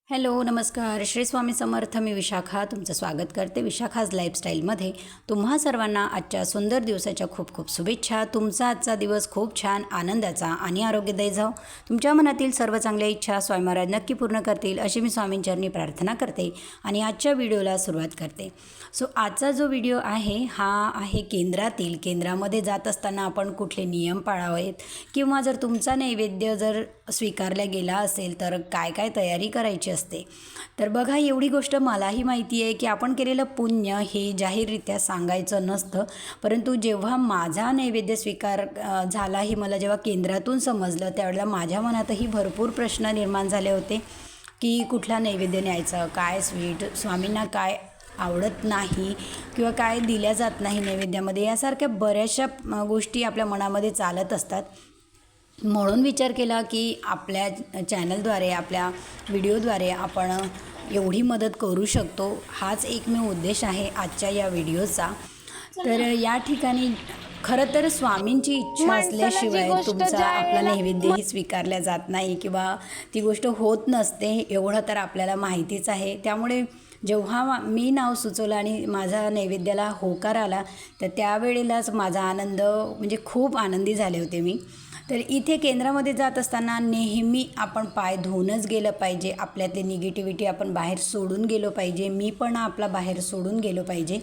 Hello नमस्कार श्री स्वामी समर्थ. मी विशाखा तुमचं स्वागत करते विशाखाज लाईफस्टाईलमध्ये. तुम्हा सर्वांना आजच्या सुंदर दिवसाच्या खूप खूप शुभेच्छा. तुमचा आजचा दिवस खूप छान आनंदाचा आणि आरोग्यदायी जाओ. तुमच्या मनातील सर्व चांगल्या इच्छा स्वामी महाराज नक्की पूर्ण करतील अशी मी स्वामींचरणी प्रार्थना करते आणि आजच्या व्हिडिओला सुरुवात करते. आजचा जो व्हिडिओ आहे हा आहे केंद्रामध्ये जात असताना आपण कुठले नियम पाळावेत किंवा जर तुमचा नैवेद्य जर स्वीकारला गेला असेल तर काय काय तयारी करायची असते. तर बघा, एवढी गोष्ट मलाही माहिती आहे की आपण केलेलं पुण्य हे जाहीररित्या सांगायचं नसतं, परंतु जेव्हा माझा नैवेद्य स्वीकार झाला हे मला जेव्हा केंद्रातून समजलं त्यावेळेला माझ्या मनातही भरपूर प्रश्न निर्माण झाले होते की कुठला नैवेद्य न्यायचं, काय स्वीट, स्वामींना काय आवडत नाही किंवा काय दिल्या जात नाही नैवेद्यामध्ये, यासारख्या बऱ्याचशा गोष्टी आपल्या मनामध्ये चालत असतात. म्हणून विचार केला की आपल्या चॅनलद्वारे आपल्या व्हिडिओद्वारे आपण एवढी मदत करू शकतो, हाच एकमेव उद्देश आहे आजच्या या व्हिडिओचा. तर या ठिकाणी खरं तर स्वामींची इच्छा असल्याशिवाय तुमचा आपला नैवेद्यही स्वीकारला जात नाही किंवा ती गोष्ट होत नसते, एवढं तर आपल्याला माहितीच आहे. त्यामुळे जेव्हा मी नाव सुचवलं आणि माझा नैवेद्याला होकार आला तर त्यावेळेलाच माझा आनंद म्हणजे खूप आनंदी झाले होते मी. तर इथे केंद्रामध्ये जात असताना नेहमी आपण पाय धुवूनच गेलं पाहिजे. आपल्यातली निगेटिव्हिटी आपण बाहेर सोडून गेलो पाहिजे, मी पण आपला बाहेर सोडून गेलो पाहिजे.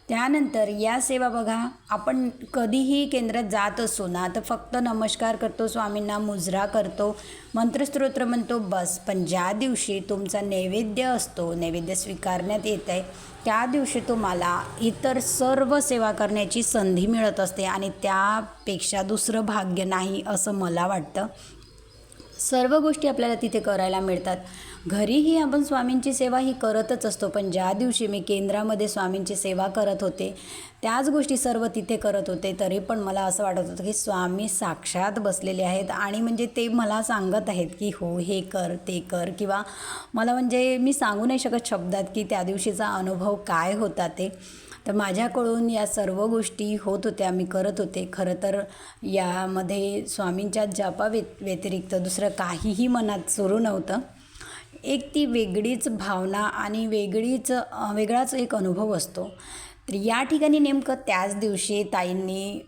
त्यानंतर या सेवा बघा, आपण कधीही केंद्रात जात असो ना तर फक्त नमस्कार करतो, स्वामींना मुजरा करतो, मंत्रस्तोत्र म्हणतो, बस. पण ज्या दिवशी तुमचा नैवेद्य असतो, नैवेद्य स्वीकारण्यात येत आहे, त्या दिवशी तुम्हाला इतर सर्व सेवा करण्याची संधी मिळत असते आणि त्यापेक्षा दुसरं भाग्य नाही असं मला वाटतं. सर्व गोष्टी आपल्याला तिथे करायला मिळतात. घरीही आपण स्वामींची सेवा ही करतच असतो, पण ज्या दिवशी मी केंद्रामध्ये स्वामींची सेवा करत होते त्याच गोष्टी सर्व तिथे करत होते, तरी पण मला असं वाटत होतं की स्वामी साक्षात बसलेले आहेत आणि म्हणजे ते मला सांगत आहेत की हो हे कर ते कर, किंवा मला म्हणजे मी सांगू नाही शकत शब्दात की त्या दिवशीचा अनुभव काय होता ते. तर माझ्याकडून या सर्व गोष्टी होत होत्या, मी करत होते. खरं तर यामध्ये स्वामींच्या जपा व्यतिरिक्त दुसरं काहीही मनात सुरू नव्हतं. एक ती वेगळीच भावना आणि वेगळाच एक अनुभव असतो. तर या ठिकाणी नेमकं त्याच दिवशी ताईंनी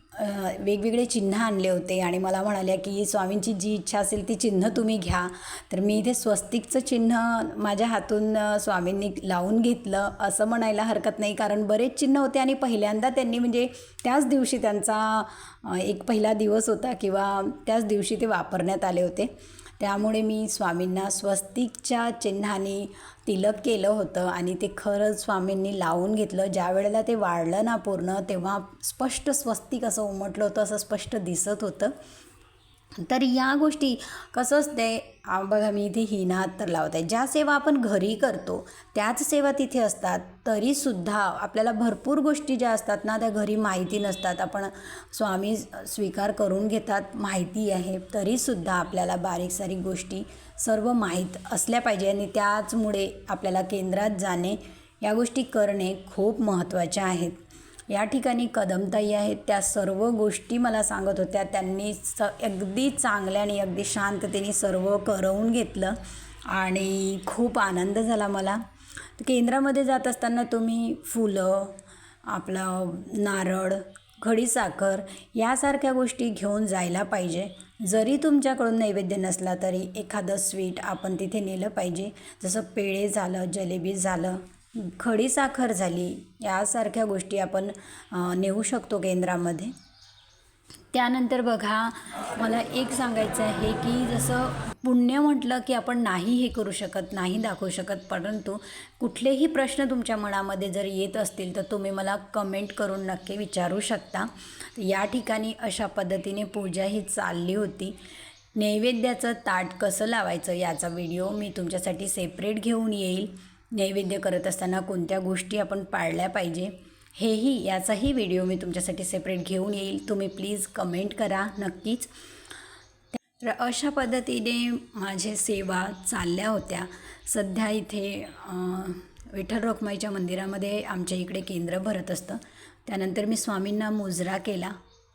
वेगवेगळे चिन्ह आणले होते आणि मला म्हणाल्या की स्वामींची जी इच्छा असेल ती चिन्ह तुम्ही घ्या. तर मी इथे स्वस्तिकचं चिन्ह माझ्या हातून स्वामींनी लावून घेतलं असं म्हणायला हरकत नाही, कारण बरेच चिन्ह होते आणि पहिल्यांदा त्यांनी म्हणजे त्याच दिवशी त्यांचा एक पहिला दिवस होता किंवा त्याच दिवशी ते वापरण्यात आले होते. त्यामुळे मी स्वामींना स्वस्तिकच्या चिन्हाने तिलक केलं होतं आणि ते खरंच स्वामींनी लावून घेतलं. ज्या वेळेला ते वाढलं ना पूर्ण, तेव्हा स्पष्ट स्वस्तिक असं उमटलं होतं, असं स्पष्ट दिसत होतं. तर या गोष्टी कसं असते बघा, मी इथे हिना तर लावत आहे. ज्या सेवा आपण घरी करतो त्याच सेवा तिथे असतात, तरीसुद्धा आपल्याला भरपूर गोष्टी ज्या असतात ना त्या घरी माहिती नसतात. आपण स्वामी स्वीकार करून घेतात, माहिती आहे, तरीसुद्धा आपल्याला बारीक सारीक गोष्टी सर्व माहीत असल्या पाहिजे आणि त्याचमुळे आपल्याला केंद्रात जाणे, या गोष्टी करणे खूप महत्त्वाच्या आहेत. या ठिकाणी कदमताई आहेत, त्या सर्व गोष्टी मला सांगत होत्या. त्यांनी अगदी चांगल्याने अगदी शांततेने सर्व करवून घेतलं आणि खूप आनंद झाला मला. केंद्रामध्ये जात असताना तुम्ही फुलं, आपलं नारळ, खडीसाखर यासारख्या गोष्टी घेऊन जायला पाहिजे. जरी तुमच्याकडून नैवेद्य नसला तरी एखादं स्वीट आपण तिथे नेलं पाहिजे, जसं पेढे झालं, जलेबी झालं, खडीसाखर झाली, यासारख्या गोष्टी आपण नेऊ शकतो केंद्रामध्ये. त्यानंतर बघा, मला एक सांगायचं आहे की जसं पुण्य म्हटलं की आपण नाही हे करू शकत, नाही दाखवू शकत, परंतु कुठलेही प्रश्न तुमच्या मनामध्ये जर येत असतील तर तुम्ही मला कमेंट करून नक्की विचारू शकता. या ठिकाणी अशा पद्धतीने पूजा ही चालली होती. नैवेद्याचं ताट कसं लावायचं याचा व्हिडिओ मी तुमच्यासाठी सेपरेट घेऊन येईल. नैवेद्य करत असताना कोणत्या गोष्टी आपण पाळल्या पाहिजे हेही, याचाही व्हिडिओ मी तुमच्यासाठी सेपरेट घेऊन येईल. तुम्ही प्लीज कमेंट करा नक्कीच. तर अशा पद्धतीने माझे सेवा चालल्या होत्या. सध्या इथे विठ्ठल रखुमाईच्या मंदिरामध्ये आमच्या इकडे केंद्र भरत असतं. त्यानंतर मी स्वामींना मुजरा केला.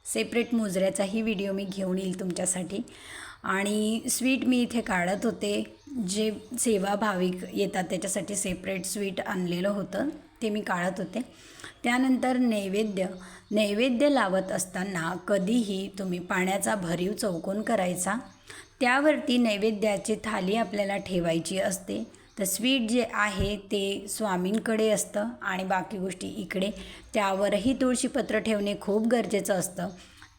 सेपरेट मुजऱ्याचाही व्हिडिओ मी घेऊन येईल तुमच्यासाठी. आणि स्वीट मी इथे काढत होते. जे सेवा भाविक येतात त्याच्यासाठी सेपरेट स्वीट आणलेलं होतं ते मी काढत होते. त्यानंतर नैवेद्य लावत असताना कधीही तुम्ही पाण्याचा भरीव चौकोन करायचा. त्यावरती नैवेद्याची थाली आपल्याला ठेवायची असते. तर स्वीट जे आहे ते स्वामींकडे असतं आणि बाकी गोष्टी इकडे. त्यावरही तुळशीपत्र ठेवणे खूप गरजेचं असतं.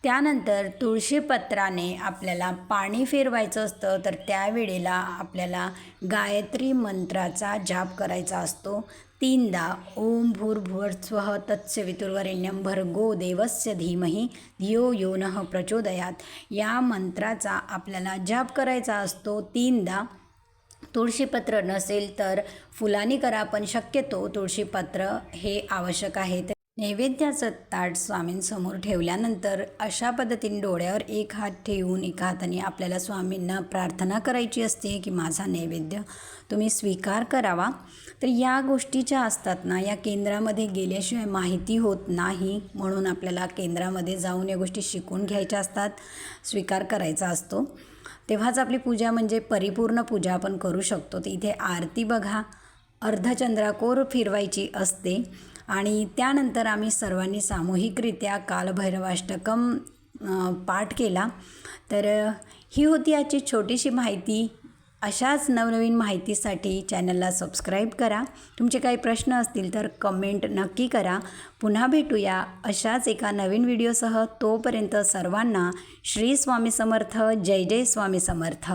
त्यानंतर तुळशीपत्राने आपल्याला पाणी फिरवायचं असतं. तर त्यावेळेला आपल्याला गायत्री मंत्राचा जाप करायचा असतो 3दा. ओम भूर्भुवस्वः तत्सवितुर्वरेण्यं भर्गो देवस्य धीमहि धियो यो नः प्रचोदयात. या मंत्राचा आपल्याला जाप करायचा असतो 3दा. तुळशीपत्र नसेल तर फुलांनी करा, पण शक्यतो तुळशीपत्र हे आवश्यक आहे. नैवेद्याचं ताट स्वामींसमोर ठेवल्यानंतर अशा पद्धतीने डोळ्यावर एक हात ठेवून एका हाताने आपल्याला स्वामींना प्रार्थना करायची असते की माझा नैवेद्य तुम्ही स्वीकार करावा. तर या गोष्टीच्या असतात ना, या केंद्रामध्ये गेल्याशिवाय माहिती होत नाही, म्हणून आपल्याला केंद्रामध्ये जाऊन या गोष्टी शिकून घ्यायच्या असतात, स्वीकार करायचा असतो. तेव्हाच आपली पूजा म्हणजे परिपूर्ण पूजा आपण करू शकतो. तर इथे आरती बघा, अर्धचंद्राकोर फिरवायची असते. आणि त्यानंतर आम्ही सर्वांनी सामूहिकरित्या कालभैरवाष्टकम पाठ केला. तर ही होती आजची छोटीशी माहिती. अशाच नवनवीन माहितीसाठी चॅनलला सबस्क्राईब करा. तुमचे काही प्रश्न असतील तर कमेंट नक्की करा. पुन्हा भेटूया अशाच एका नवीन व्हिडिओसह. तोपर्यंत सर्वांना श्री स्वामी समर्थ. जय जय स्वामी समर्थ.